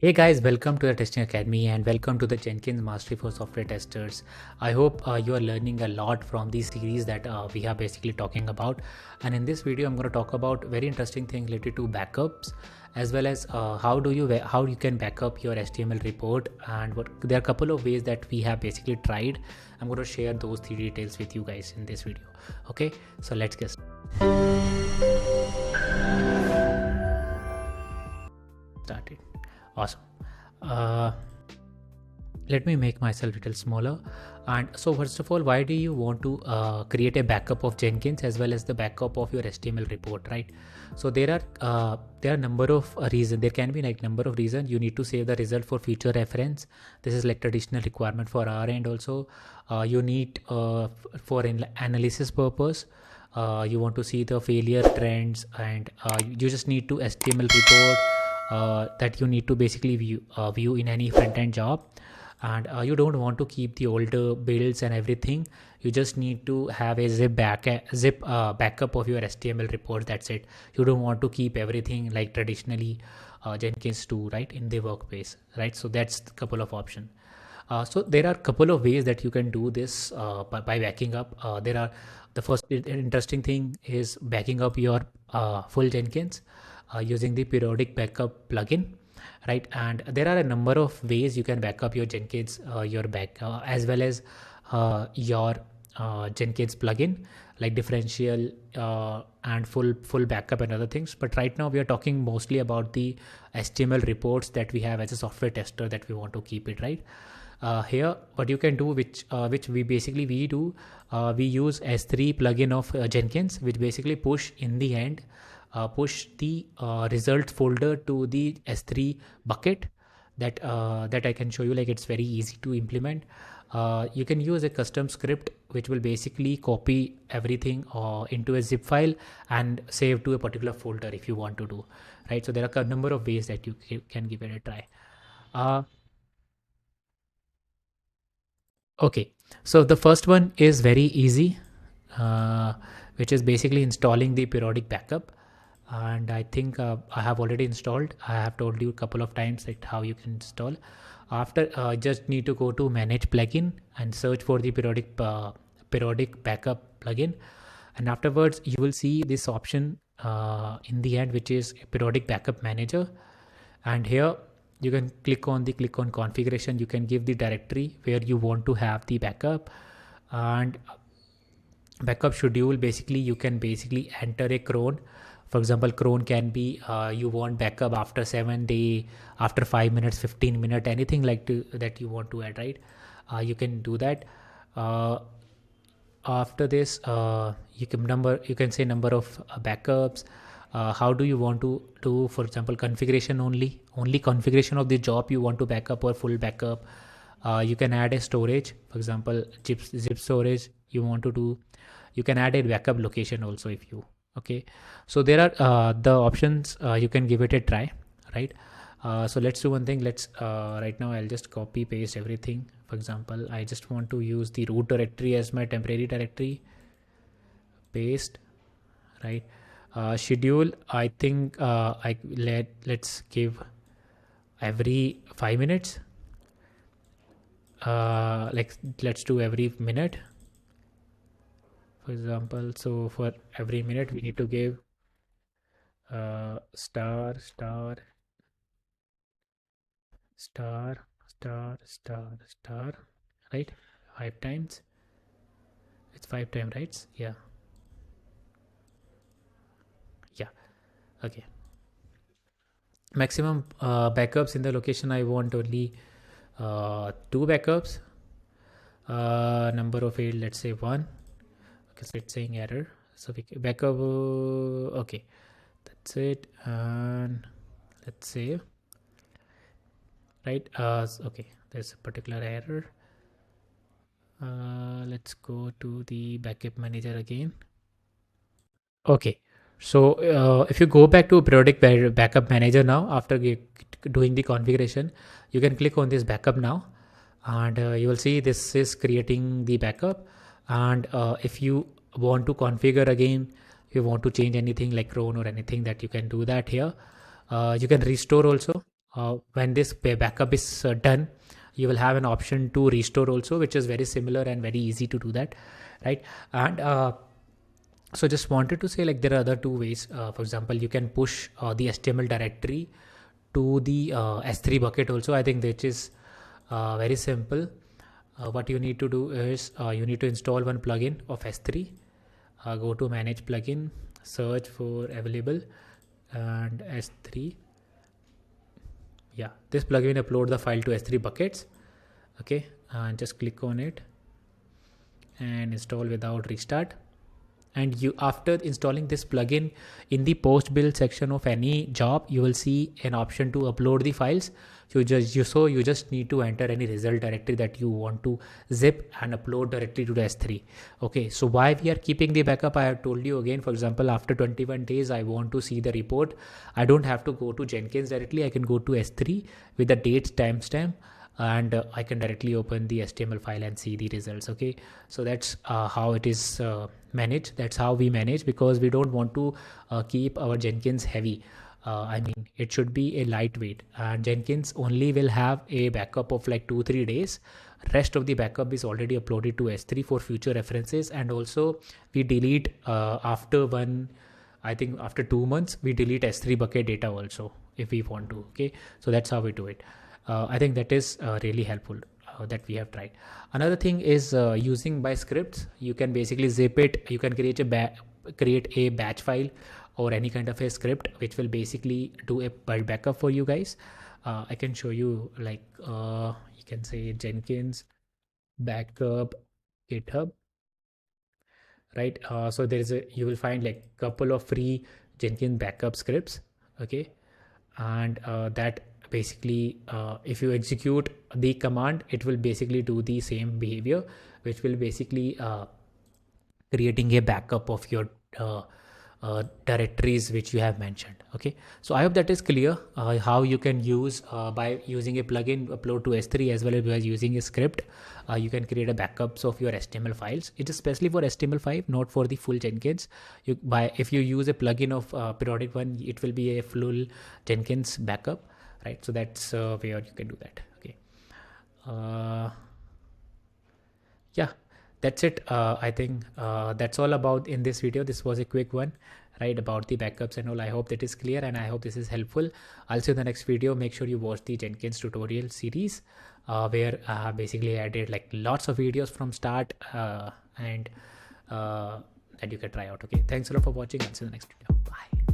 Hey guys, welcome to the Testing Academy and welcome to the Jenkins Mastery for Software Testers. I hope you are learning a lot from these series that we are basically talking about. And in this video, I'm going to talk about very interesting thing related to backups, as well as how you can back up your HTML report. And there are a couple of ways that we have basically tried. I'm going to share those three details with you guys in this video. Okay, so let's get started. Awesome. uh, Let me make myself a little smaller. And so first of all, why do you want to create a backup of Jenkins as well as the backup of your HTML report, right? So there are number of reasons. There can be like number of reasons. You need to save the result for future reference. This is like traditional requirement for our end also. You need for analysis purpose. You want to see the failure trends, and you just need to HTML report that you need to basically view in any front-end job. And you don't want to keep the older builds and everything. You just need to have a backup of your HTML report. That's it. You don't want to keep everything like traditionally Jenkins do, right, in the workspace, right? So that's a couple of options. So there are a couple of ways that you can do this by backing up. There are the first interesting thing is backing up your full Jenkins using the periodic backup plugin, right? And there are a number of ways you can back up your Jenkins, as well as your Jenkins plugin, like differential and full backup and other things. But right now we are talking mostly about the HTML reports that we have as a software tester that we want to keep it, right? Here what you can do, which we do, we use S3 plugin of Jenkins, which basically push in the end push the result folder to the S3 bucket that I can show you. Like, it's very easy to implement. You can use a custom script which will basically copy everything into a zip file and save to a particular folder if you want to do, right? So there are a number of ways that you can give it a try. Okay, so the first one is very easy, which is basically installing the periodic backup. And I think I have already installed. I have told you a couple of times that how you can install. After just need to go to manage plugin and search for the periodic backup plugin, and afterwards you will see this option in the end, which is periodic backup manager. And here you can click on configuration. You can give the directory where you want to have the backup, and backup schedule. Basically you can basically enter a cron. For example, cron can be you want backup after 7 day, after 5 minutes, 15 minutes, anything like that you want to add, right? You can do that. After this you can say number of backups. How do you want to do, for example, configuration only configuration of the job you want to backup, or full backup. You can add a storage, for example, zip storage you want to do. You can add a backup location also if you. Okay, so there are the options. You can give it a try, right? So let's do one thing. Let's right now I'll just copy paste everything. For example, I just want to use the root directory as my temporary directory. Paste, right? Schedule, I think let's give every 5 minutes. Like, let's do every minute, for example. So for every minute we need to give star star star star star star, right? 5 times. It's 5 times, right? Yeah. Okay. Maximum backups in the location, I want only 2 backups. Number of field, let's say 1. Okay, so it's saying error. So we backup. Okay, that's it. And let's save, right? Okay, there's a particular error. Let's go to the backup manager again. Okay, so if you go back to periodic backup manager now, after doing the configuration, you can click on this backup now, and you will see this is creating the backup. And if you want to configure again, if you want to change anything like cron or anything, that you can do that here. You can restore also. when this backup is done, you will have an option to restore also, which is very similar and very easy to do that, right? And so just wanted to say, like, there are other two ways. For example, you can push the HTML directory to the S3 bucket also. I think which is very simple. What you need to do is you need to install one plugin of S3. Go to manage plugin, search for available, and S3. Yeah, this plugin upload the file to S3 buckets. Okay, and just click on it and install without restart. And you, after installing this plugin, in the post build section of any job, you will see an option to upload the files. You just need to enter any result directory that you want to zip and upload directly to the S3. Okay, so why we are keeping the backup, I have told you again. For example, after 21 days I want to see the report, I don't have to go to Jenkins directly. I can go to S3 with the date timestamp, and I can directly open the HTML file and see the results. Okay, so that's how it is managed. That's how we manage, because we don't want to keep our Jenkins heavy. I mean, it should be a lightweight, and Jenkins only will have a backup of like 2-3 days. Rest of the backup is already uploaded to S3 for future references. And also we delete after I think after 2 months we delete S3 bucket data also if we want to. Okay, so that's how we do it. I think that is really helpful that we have tried. Another thing is using by scripts. You can basically zip it. You can create a batch file or any kind of a script which will basically do a backup for you guys. I can show you, like you can say Jenkins backup GitHub, right? So there is you will find like couple of free Jenkins backup scripts. Okay, and that basically if you execute the command, it will basically do the same behavior, which will basically creating a backup of your directories which you have mentioned. Okay, so I hope that is clear how you can use by using a plugin upload to S3, as well as by using a script you can create a backups of your HTML files. It is especially for HTML5, not for the full Jenkins. If you use a plugin of periodic one, it will be a full Jenkins backup, right? So that's where you can do that. Okay, yeah, that's it. I think that's all about in this video. This was a quick one, right, about the backups and all. I hope that is clear, and I hope this is helpful. I'll see you in the next video. Make sure you watch the Jenkins tutorial series where I have basically added like lots of videos from start and that you can try out. Okay, thanks a lot for watching. I'll see you in the next video. Bye.